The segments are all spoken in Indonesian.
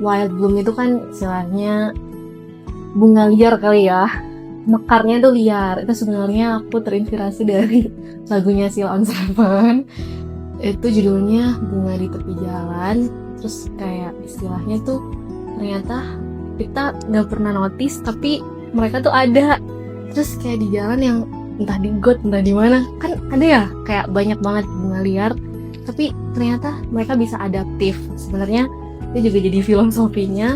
wild bloom itu kan istilahnya bunga liar kali ya, mekarnya tuh liar. Itu sebenarnya aku terinspirasi dari lagunya Sheila on 7. Itu judulnya Bunga di Tepi Jalan. Terus kayak istilahnya tuh ternyata kita nggak pernah notice tapi mereka tuh ada. Terus kayak di jalan yang entah di got entah di mana kan ada ya kayak banyak banget bunga liar, tapi ternyata mereka bisa adaptif. Sebenarnya itu juga jadi filosofinya.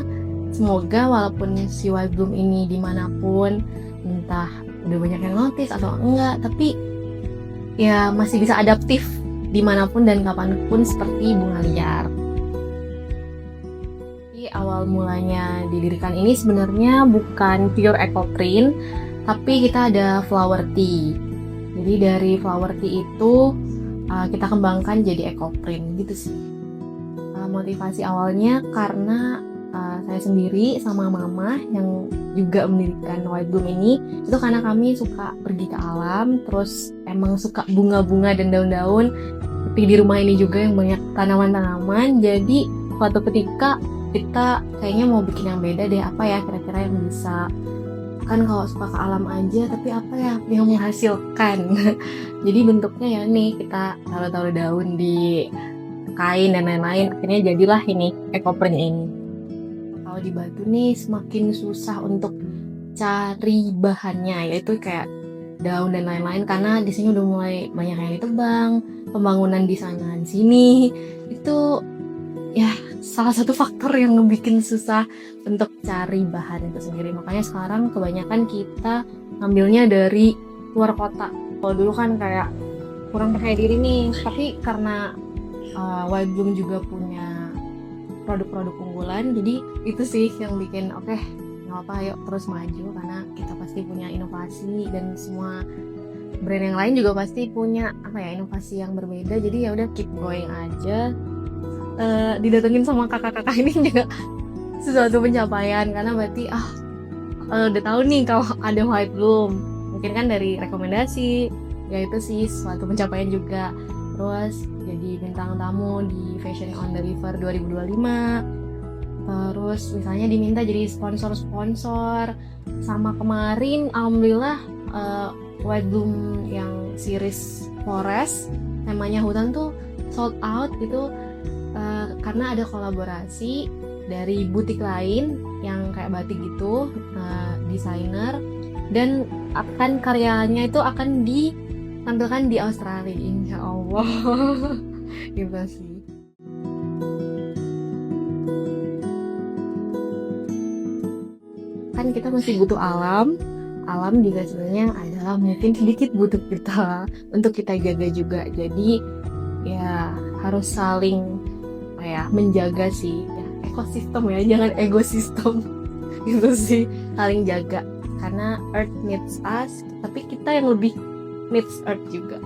Semoga walaupun si wild bloom ini dimanapun, entah udah banyak yang notice atau enggak, tapi ya masih bisa adaptif dimanapun dan kapanpun seperti bunga liar. Jadi awal mulanya didirikan ini sebenarnya bukan pure ecoprint, tapi kita ada flower tea. Jadi dari flower tea itu kita kembangkan jadi ecoprint gitu sih. Motivasi awalnya karena saya sendiri sama mama yang juga mendirikan wild bloom ini, itu karena kami suka pergi ke alam, terus emang suka bunga-bunga dan daun-daun. Tapi di rumah ini juga yang banyak tanaman-tanaman, jadi suatu ketika kita kayaknya mau bikin yang beda deh, apa ya kira-kira yang bisa, kan kalau suka ke alam aja tapi apa ya yang menghasilkan. Jadi bentuknya ya nih kita taruh-taruh daun di kain dan lain-lain, akhirnya jadilah ini ecoprint ini. Kalau di Batu nih semakin susah untuk cari bahannya, yaitu kayak daun dan lain-lain, karena di sini udah mulai banyak yang ditebang, pembangunan di sana di sini, itu ya salah satu faktor yang bikin susah untuk cari bahan itu sendiri. Makanya sekarang kebanyakan kita ngambilnya dari luar kota. Kalau dulu kan kayak kurang percaya diri nih, tapi karena wild bloom juga punya produk-produk unggulan, jadi itu sih yang bikin oke, nggak apa, yuk terus maju, karena kita pasti punya inovasi dan semua brand yang lain juga pasti punya apa ya, inovasi yang berbeda. Jadi ya udah keep going aja. Didatengin sama kakak-kakak ini juga sesuatu pencapaian, karena berarti udah tahu nih kalau ada wild bloom, mungkin kan dari rekomendasi, ya itu sih suatu pencapaian juga. Terus jadi bintang tamu di Fashion on the River 2025, terus misalnya diminta jadi sponsor-sponsor, sama kemarin alhamdulillah wild bloom yang series forest temanya hutan tuh sold out gitu, karena ada kolaborasi dari butik lain yang kayak batik gitu, desainer, dan akan karyanya itu akan ditampilkan di Australia, insya Allah. Gitu sih. Kan kita masih butuh alam juga sebenarnya adalah mungkin sedikit butuh kita untuk kita jaga juga. Jadi ya harus saling menjaga sih ya, ekosistem ya, jangan ekosistem. Gitu sih, saling jaga, karena Earth needs us, tapi kita yang lebih needs Earth juga.